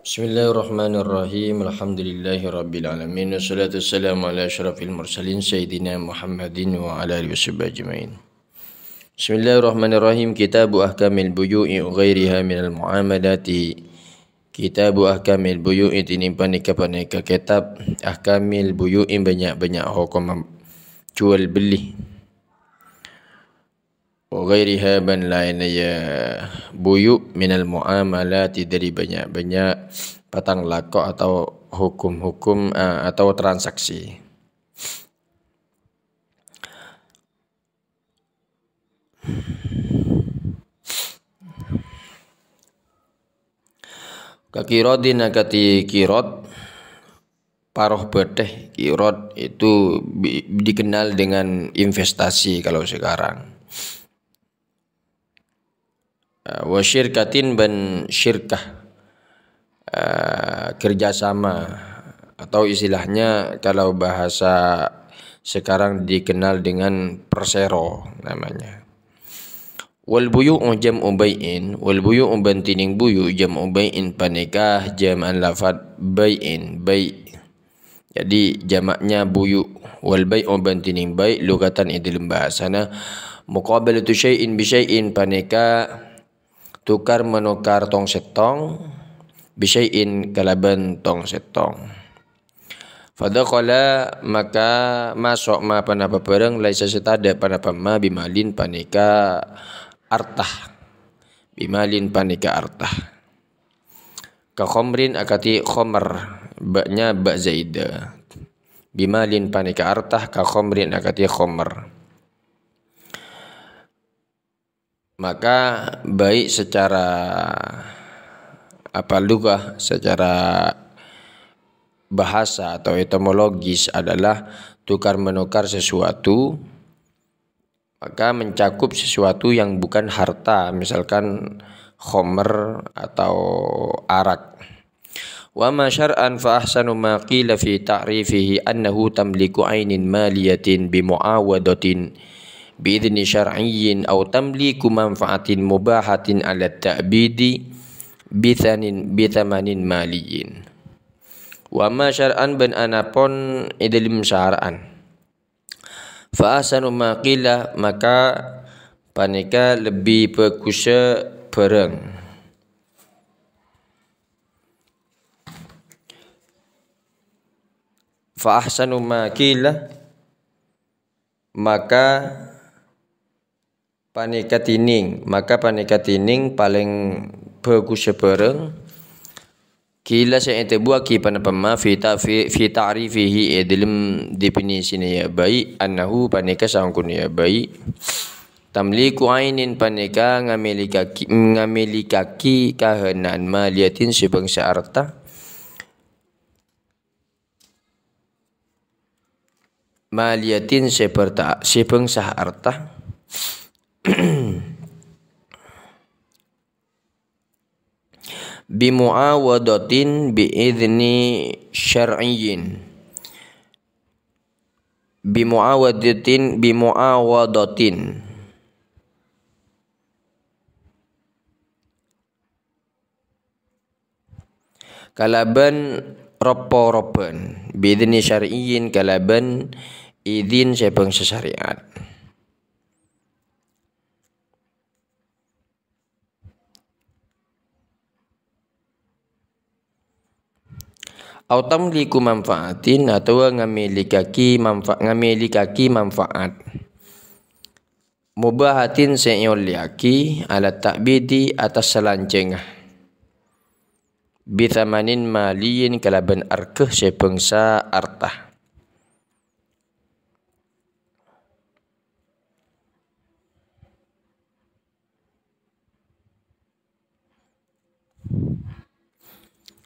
Bismillahirrahmanirrahim. Alhamdulillahi alamin. Wassalatu wassalamu ala asyrafil mursalin sayyidina Muhammadin wa ala alihi washabbihi ajmain. Bismillahirrahmanirrahim. Kitabu ahkamil buyu'i wa ghairiha minal muamalati. Kitabu ahkamil buyu'i tinimpan paneka kitab ahkamil buyu'i banyak-banyak hukum jual beli. Wa ghairiha ban lain ya buyu minal muamalati dari banyak-banyak patang lakok atau hukum-hukum atau transaksi. Kakirodin akati kirot paruh beteh. Kirot itu dikenal dengan investasi kalau sekarang. Wa syirkatin ban syirkah, kerjasama, atau istilahnya kalau bahasa sekarang dikenal dengan persero namanya. Wal buyu'u jam'u bai'in, wal buyu'u bantining buyu jam'u bai'in panikah jam'an lafad bai'in bai'. Jadi jamaknya buyu. Wal bai'u bantining bai' lugatan dalam bahasana muqabalatu syai'in bi syai'in panika tukar menukar tong setong bi syai'in kalaban tong setong. Fadakhala maka masuk ma panapa barang laisa setada panapa ma bimalin panika artah, bimalin panika artah. Ka khomrin akati khomer, baknya bak zaidah. Bimalin panika artah ka khomrin akati khomer. Maka baik secara lugah, secara bahasa atau etimologis adalah tukar menukar sesuatu, maka mencakup sesuatu yang bukan harta, misalkan khomer atau arak. Wa ma syar'an fa ahsanu ma qila fi ta'rifihi annahu tamliku ainin maliyatin bi muawadatin bi idzni syar'iyyin aw tamliku manfaatin mubahatin ala ta'bidi bi thamanin maliyin. Wa ma syar'an ban anapun idalim syar'an. Fa ahsanu ma qila maka panika lebih bagus bareng. Fa ahsanu ma qila maka panika tining paling bagus bareng. Kila saya buat ki panapama fi ta'rifihi dalam definisinya ya baik annahu panika sangkun ya baik tamliku ainin panika ngamilikaki kahanan maliatin sebangsa harta maliatin sebangsa harta bimuawadatin biidzni syar'iyyin bimuawadatin kalaban ropo-ropen biidzni syar'iyyin kalaban izin sebangsa syariat. Au tamliku manfaatin atau ngamilikaki manfaat mubahatin se'yoliaki ala ta'bidi atas selancengah bithamanin maliyin kalaban arkeh sebangsa artah.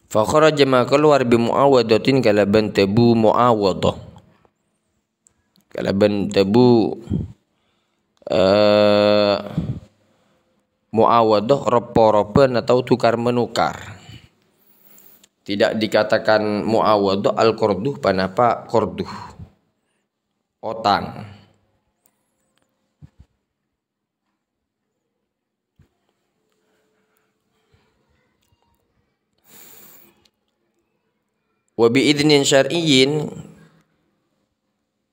Fa kharaja ma keluar bi muawadatin kalaban tabu muawadah. Kalaban tabu muawadah ropo-ropen atau tukar menukar. Tidak dikatakan muawadah al-qarduh panapa qarduh. Otang. Wa bi idnin syar'iyyin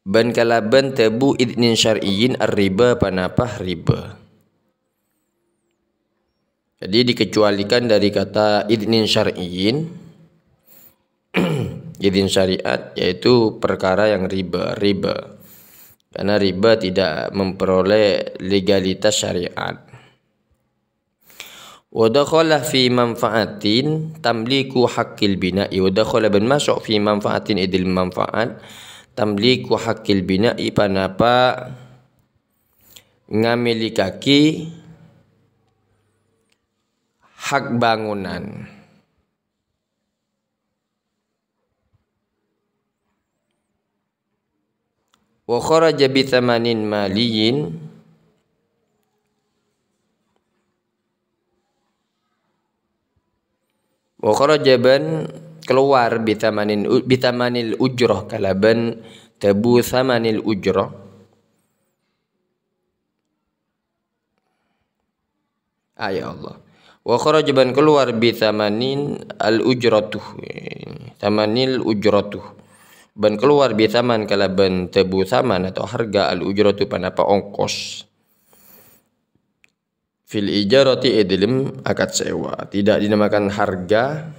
ban kalaban tebu idnin syar'iyyin ar-riba panapah riba. Jadi dikecualikan dari kata idnin syar'iyyin, idin syariat, yaitu perkara yang riba. Karena riba tidak memperoleh legalitas syariat. Wa dakhala fi manfaatin tamliku haqqil bina'i. Wa dakhala ban masuk fi manfaatin idil manfaat tamliku haqqil bina'i panapa ngamilikaki hak bangunan. Wa kharaja bi thamanin maliyin wa kharaja ban keluar bitamanil ujrah kalaban tabu thamanil ujrah. Ya Allah. Wa kharaja ban keluar bitamanin al ujratuh. Tamanil ujratuh. Ban keluar bitaman kalaban tabu thaman atau harga al ujratu panapa ongkos. Fil ijarati idlim akad sewa, tidak dinamakan harga,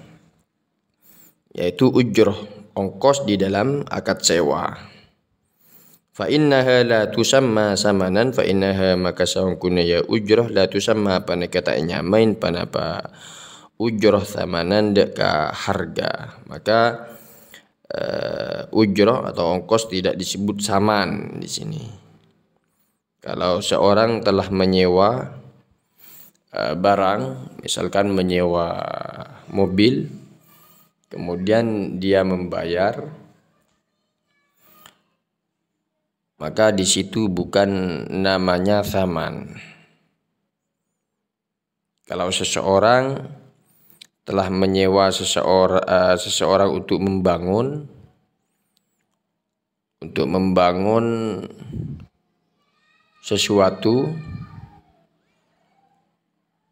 yaitu ujrah, ongkos di dalam akad sewa. Fa innaha la tusamma samanan, fa innaha maka sangkuna ya ujrah la tusamma pana kata nyamain panapa ujrah samanan deka harga. Maka ujrah atau ongkos tidak disebut saman di sini. Kalau seorang telah menyewa barang, misalkan menyewa mobil, kemudian dia membayar, maka di situ bukan namanya saman. Kalau seseorang telah menyewa seseorang untuk membangun sesuatu,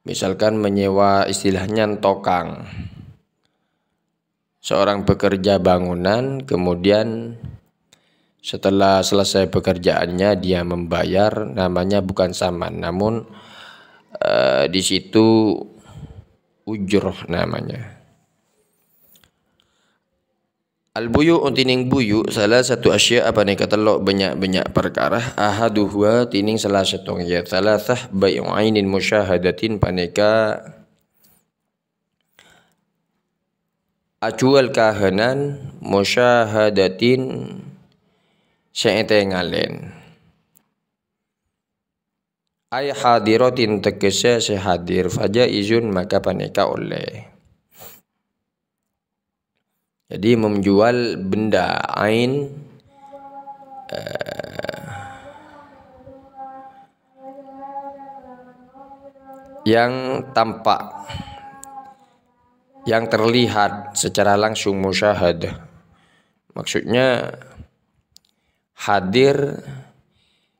misalkan menyewa istilahnya tokang, seorang pekerja bangunan, kemudian setelah selesai pekerjaannya dia membayar, namanya bukan saman, namun di situ ujroh namanya. Al-buyu tining buyu salah satu asya apa nih kata lo banyak perkara ahaduhwa tining salah satu ya thalathah bai'u ainin musyahadatin paneka ajual kahanan musyahadatin se'ete ngalen ay hadiratin tegese sehadir faja izun maka paneka oleh. Jadi menjual benda ain yang tampak, yang terlihat secara langsung musyahadah. Maksudnya hadir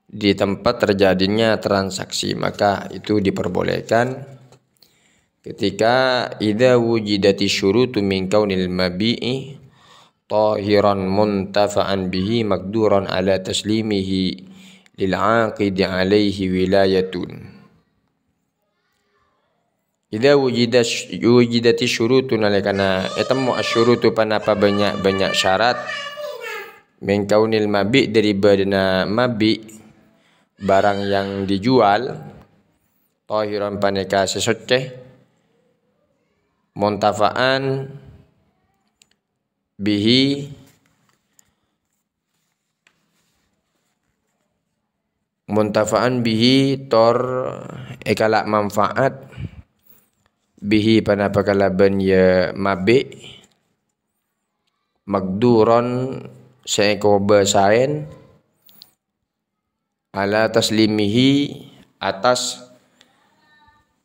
di tempat terjadinya transaksi, maka itu diperbolehkan ketika idza wujidati syurutu min kaunil mabi'i tahiran muntafa'an bihi maqduran ala taslimihi lil 'aqidi 'alaihi wilayatun. Idza wujidati syurutu nalikana etamu asyurutu panapa banyak syarat min kaunil mabi' dari badana mabi' barang yang dijual tahiran paneka sesuci muntafa'an bihi tor ekala manfaat bihi panapa kalaban ya mabi magduron seeko basain ala taslimihi atas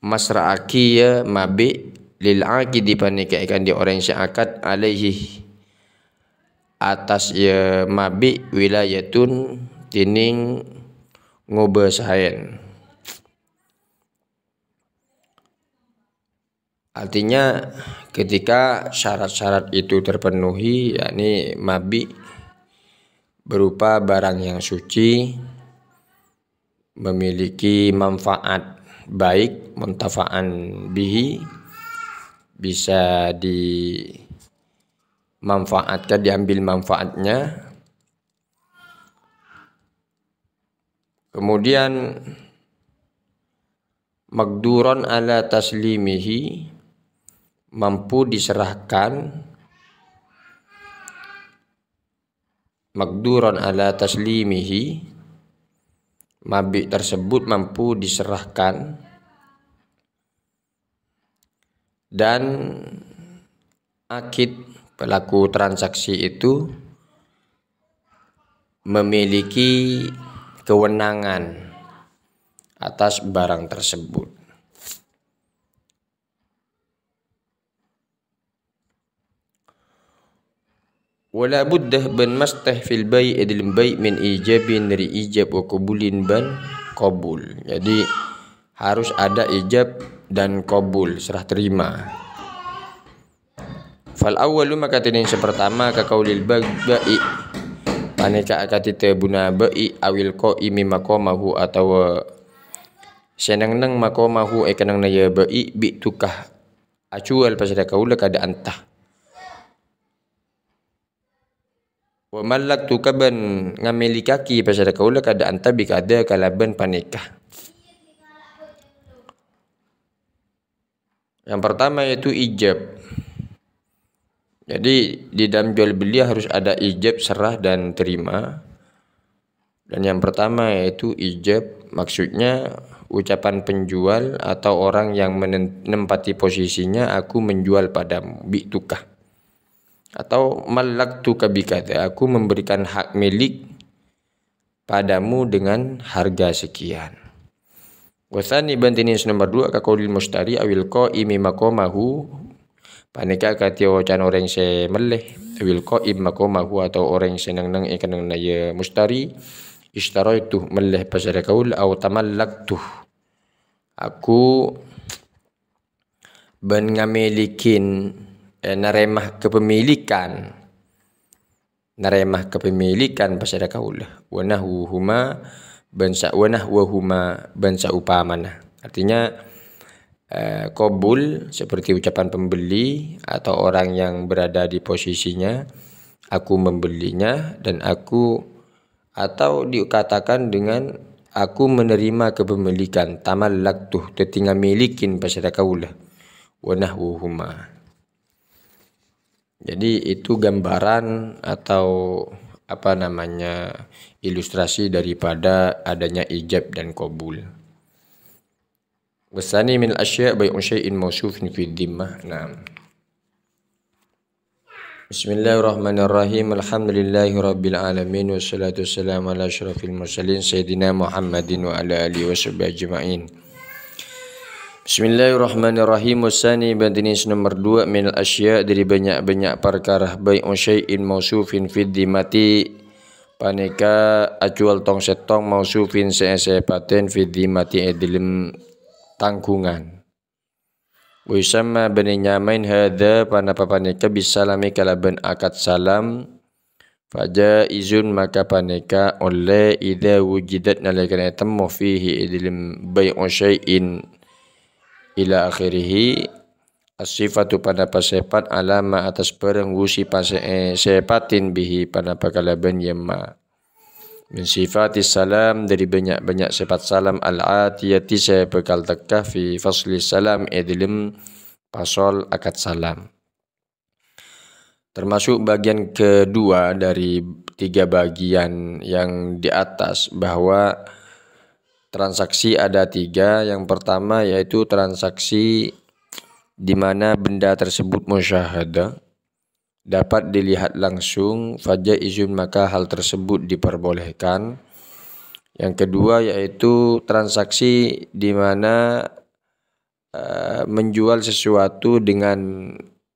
masra'aki ya mabi lil aqidi panika ikan di orang yang akad alaihi atas ya mabi wilayatun tining ngobasain Artinya ketika syarat-syarat itu terpenuhi, yakni mabi berupa barang yang suci, memiliki manfaat baik, muntafa'an bihi, bisa dimanfaatkan, diambil manfaatnya. Kemudian magduron ala taslimihi, mampu diserahkan, magduron ala taslimihi, mabi tersebut mampu diserahkan, dan akid pelaku transaksi itu memiliki kewenangan atas barang tersebut. Wala buddah ban mastah fil bai' idil bai' min ijabin dari ijab wa qabulin ban qabul. Jadi harus ada ijab dan qabul, serah terima. Fal awwalu maka yang pertama ka qaulil bai' paneka akatite buna bai' awil qaimi maqamahu atau senang-nang maqamahu ekanang na ya bai' bi tukah acual pasada kaula kada antah. Wa malak tu kaban ngamilikaki pasada kaula kada anta bi kada kalaban panikah. Yang pertama yaitu ijab. Jadi di dalam jual beli harus ada ijab, serah dan terima. Dan yang pertama yaitu ijab, maksudnya ucapan penjual atau orang yang menempati posisinya, aku menjual padamu, bi tukah. Atau malaktu kabikata, aku memberikan hak milik padamu dengan harga sekian. Wasani bantini nomor 2 ka qaulil mustari awil qaimi maqamahu, paneka kati wacan orang se meleh awil qaim maqamahu atau orang senang nang ikan nang ya mustari istaraitu meleh pasara kaul au tamallaktu, aku ben ngamilikin naremah kepemilikan pasada kaulah wanahuma bansa upamana. Artinya qabul seperti ucapan pembeli atau orang yang berada di posisinya, aku membelinya dan aku, atau dikatakan dengan aku menerima kepemilikan, tamallaktuh tetinga milikin pasada kaulah wanahuma. Jadi itu gambaran atau ilustrasi daripada adanya ijab dan qabul. Wasani min asya' bai'u syai'in mausufin fi dhimmah. Naam. Bismillahirrahmanirrahim. Alhamdulillahirabbil alamin wassalatu wassalamu ala asyrafil mursalin sayyidina Muhammadin wa ala alihi washabbihi ajma'in. Bismillahirrahmanirrahim. Wasani bantini nomor 2 min asya' dari banyak-banyak perkara bai'u syai'in mausufin fi dhimmati, paneka ajual tong setong mausufin sepaten fi dhimmati edilem tanggungan. Wisama bani nyamain hadza panapa paneka bisalami kalaban akad salam, faja izun maka paneka oleh idza wujidat nalika temu fihi edilem bai'u syai'in ila akhirih as-sifatu pada pasepat alama atas barang wusi sepatin bihi pada pakalaban yamma min sifatis salam dari banyak-banyak sifat salam al-atiyati saya bekal tekah fi fasli salam edilim pasal akad salam. Termasuk bagian kedua dari 3 bagian yang di atas bahwa transaksi ada 3. Yang pertama yaitu transaksi di mana benda tersebut musyahadah, dapat dilihat langsung, fajaizun maka hal tersebut diperbolehkan. Yang kedua yaitu transaksi di mana menjual sesuatu dengan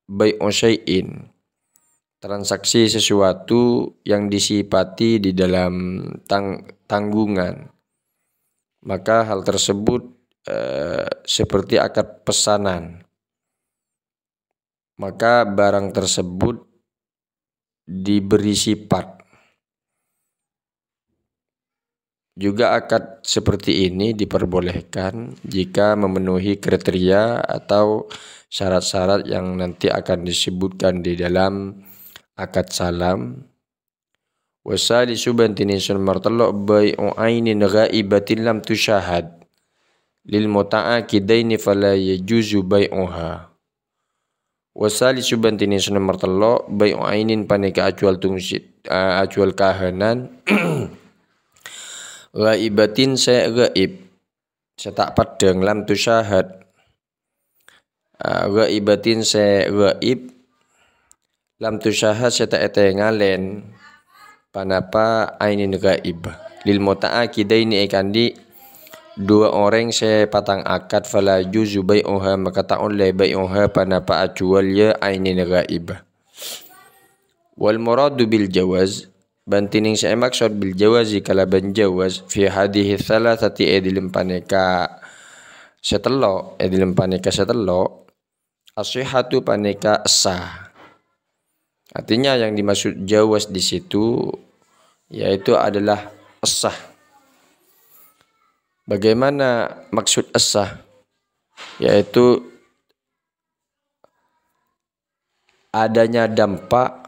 bai'u syai'in, transaksi sesuatu yang disifati di dalam tanggungan, maka hal tersebut seperti akad pesanan. maka barang tersebut diberi sifat. Juga akad seperti ini diperbolehkan jika memenuhi kriteria atau syarat-syarat yang nanti akan disebutkan di dalam akad salam. Wasalisu bantini sun martalok bai'u ainin ghaibatin lam tusyahad lil muta'akidaini fala yajuzu bai'uha. Wasalisu bantini sun martalok bai'u ainin panika acual kahanan ghaibatin saya ghaib saya tak padang lam tusyahad ghaibatin saya ghaib lam tusyahad saya tak etengalen panapa ainin ghaib lil muta'akidaini ikandi dua orang saya patang akad fala juzu bai'uha maka tak oleh bai'uha panapa acual ya ainin ghaib. Wal muradu bil jawaz bantining saya maksud bil jawazi kalaban jawaz fi hadhihi thalathati edilim paneka setelo as-sihhatu paneka sah. Artinya yang dimaksud jawaz di situ yaitu adalah sah. Bagaimana maksud sah? Yaitu adanya dampak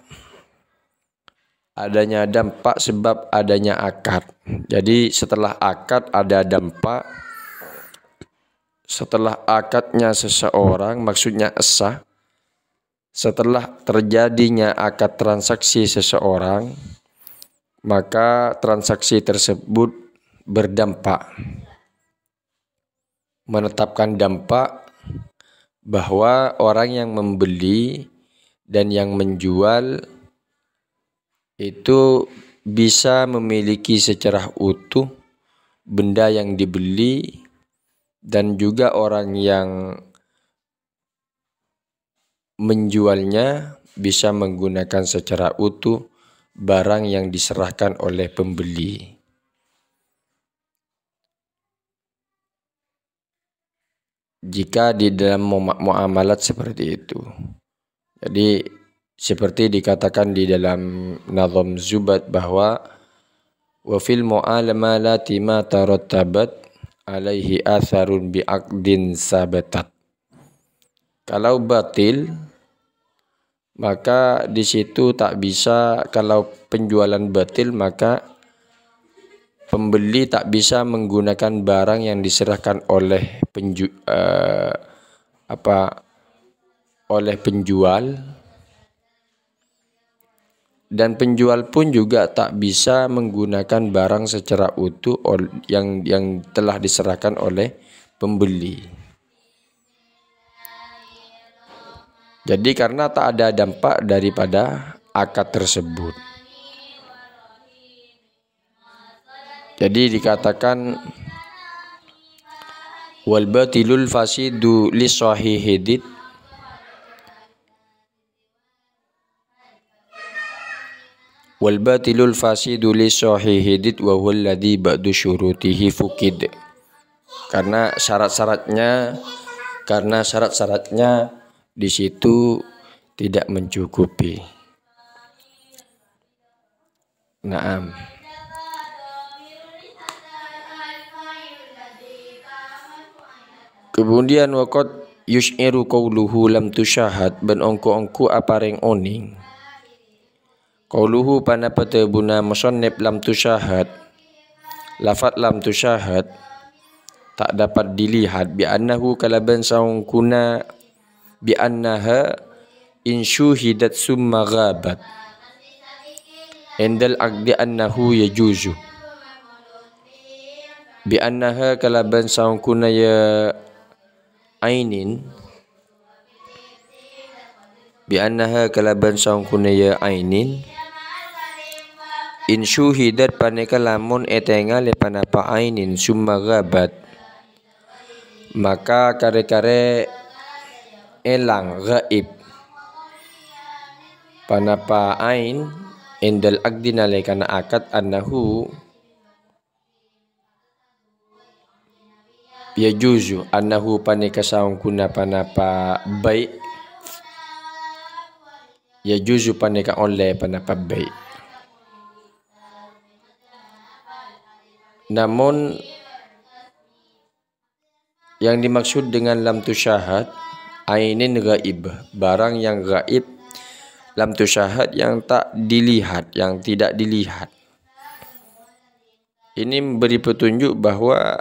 sebab adanya akad. Jadi setelah akad ada dampak. Setelah akadnya seseorang maksudnya sah. Setelah terjadinya akad transaksi seseorang, maka transaksi tersebut berdampak. Menetapkan dampak bahwa orang yang membeli dan yang menjual itu bisa memiliki secara utuh benda yang dibeli dan juga orang yang menjualnya bisa menggunakan secara utuh barang yang diserahkan oleh pembeli. Jika di dalam muamalat seperti itu. Jadi seperti dikatakan di dalam Nazam Zubat bahwa wa fil mu'amalati ma tarattabat alaihi atharun bi'aqdin sabatat. Kalau batil maka di situ tak bisa, kalau penjualan batil maka pembeli tak bisa menggunakan barang yang diserahkan oleh penjual, dan penjual pun juga tak bisa menggunakan barang secara utuh yang telah diserahkan oleh pembeli. Jadi karena tak ada dampak daripada akad tersebut. Jadi dikatakan wal batilul fasidu li sahihidit wal batilul fasidu li sahihidit wa huwa alladhi ba'du syurutihi fukid. Karena syarat-syaratnya di situ tidak mencukupi. Naam. Kemudian waqad yush'iru qawluhu lam tusyahad ben ongko-ongko apareng oning. Qawluhu panapata buna musannif lam tusyahad. Lafat lam tusyahad tak dapat dilihat bi annahu kalaban saung kuna bi annaha in syuhidat summa ghabat indal aqdi annahu yajuzu bi annaha kalaban saung kuna ya ainin bi annaha kalaban saung kuna ya ainin in syuhidat paneka lamun etenga le panapa ainin summa ghabat maka kare-kare elang ghaib panapa ain indal aqdina lekana akad annahu yajuzu annahu paneka saung kuna panapa baik ya juzu paneka oleh panapa baik. Namun yang dimaksud dengan lam tusyahad ainin ghaib, barang yang gaib, lam tusyahad yang tak dilihat, yang tidak dilihat. Ini memberi petunjuk bahwa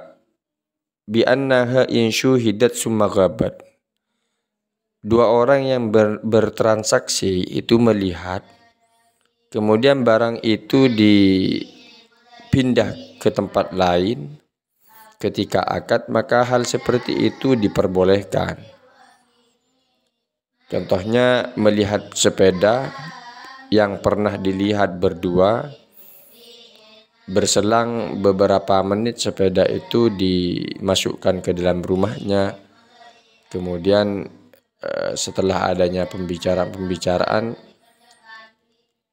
bi annaha insyuhidat summa ghabat. Dua orang yang bertransaksi itu melihat, kemudian barang itu dipindah ke tempat lain ketika akad, maka hal seperti itu diperbolehkan. Contohnya melihat sepeda yang pernah dilihat berdua, berselang beberapa menit sepeda itu dimasukkan ke dalam rumahnya. Kemudian setelah adanya pembicaraan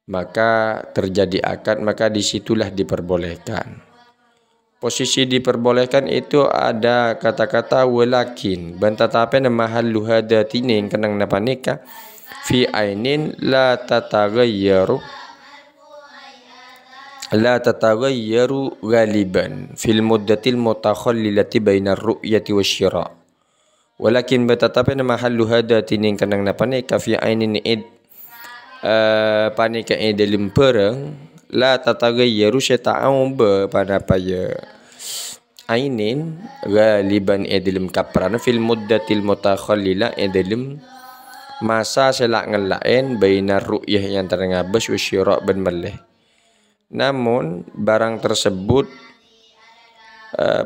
maka terjadi akad, maka disitulah diperbolehkan. Posisi diperbolehkan itu ada kata-kata walakin, tetapi mahallu hadatinin kenang napa nikah fi ainin la tatagayyaru ghaliban fil muddatil mutakhallilati bainar ru'yati wasyira. Walakin tetapi mahallu hadatinin kenang napa nikah fi ainin id panika dalam perang la tatagayyaru syata'un pada paya ainin ghaliban dalam kapran fil muddatil mutakhallila dalam masa selak ngelain bainar ru'yah yang terngabas wasyira ban melih. Namun barang tersebut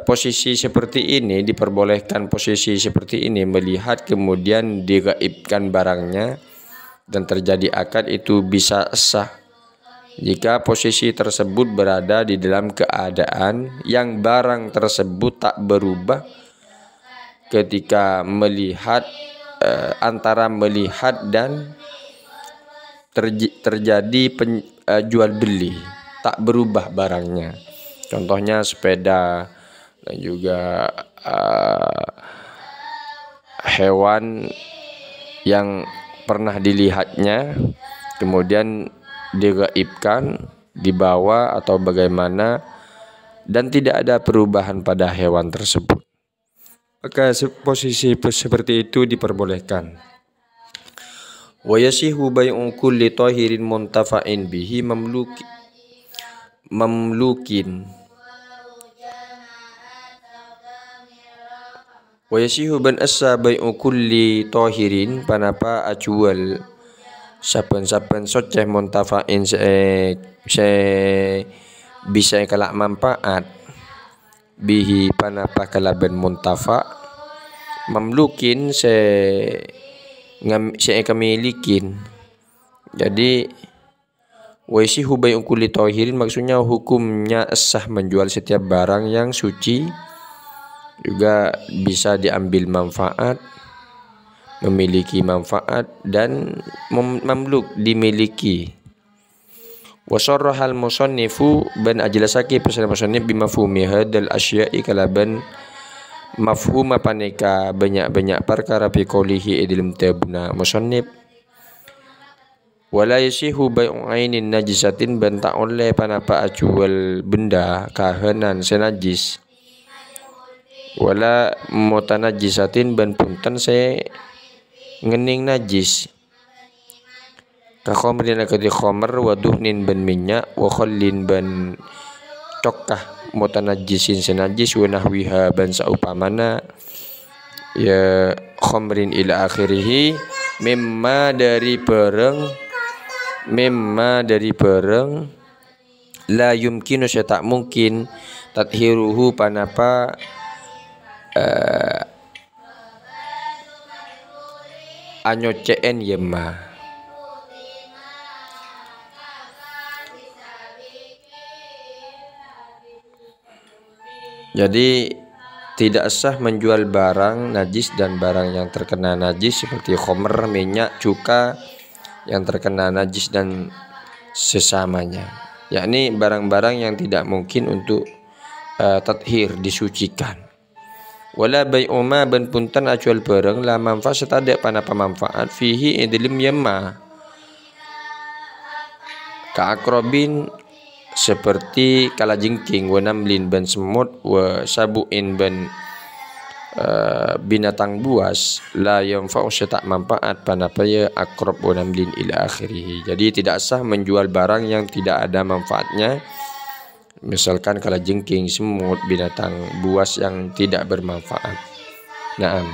posisi seperti ini diperbolehkan, posisi seperti ini melihat kemudian digaibkan barangnya dan terjadi akad, itu bisa sah jika posisi tersebut berada di dalam keadaan yang barang tersebut tak berubah ketika melihat, antara melihat dan terjadi jual beli, tak berubah barangnya. Contohnya sepeda dan juga hewan yang pernah dilihatnya kemudian digaibkan, dibawa atau bagaimana, dan tidak ada perubahan pada hewan tersebut, maka posisi seperti itu diperbolehkan. Wa yasihu bai'u kulli tahirin muntafa'in bihi mamlukin. Wa yasihu ban asa bai'u kulli tahirin panapa ajual saben-saben soceh muntafa'in se bisa kalak manfaat bihi panapa kalaban muntafa mamlukin se kemilikin. Jadi waisihu bai'u kulli tahirin maksudnya hukumnya sah menjual setiap barang yang suci, juga bisa diambil manfaat, memiliki manfaat, dan mamluk dimiliki. Wasarrahal musannifu ban ajlasaki pesan musannif bimafhumi hadal asya'i kalaban mafhum paneka banyak-banyak perkara fi qoulihi idilm tabna musannif wala yasihu bai'u ainin najisatin ban tak oleh panapa ajual benda kahanan senajis wala mutanajjisatin ban punten se ngening najis ka khamrin akadi khamr wa duhnin ban minyak wa khallin ban cokah mutanajjisin senajis wa nahwiha ban saupamana ya khamrin ila akhirih mimma dari pereng la yumkinu tak mungkin tathiruhu panapa anyoceen yema. Jadi tidak sah menjual barang najis dan barang yang terkena najis seperti khamr, minyak, cuka yang terkena najis dan sesamanya, yakni barang-barang yang tidak mungkin untuk tathir disucikan. Wala bai'u ma ban punten ajual barang la manfaat ada panapa manfaat fihi idlim yamma Ka'akrobin seperti kalajengking, wa namlin ban semut, wa sabuin ban binatang buas, la yanfa'u tak manfaat panapaya akrob wa namlin ila akhirih. Jadi tidak sah menjual barang yang tidak ada manfaatnya, misalkan kalajengking, semut, binatang buas yang tidak bermanfaat. Naam.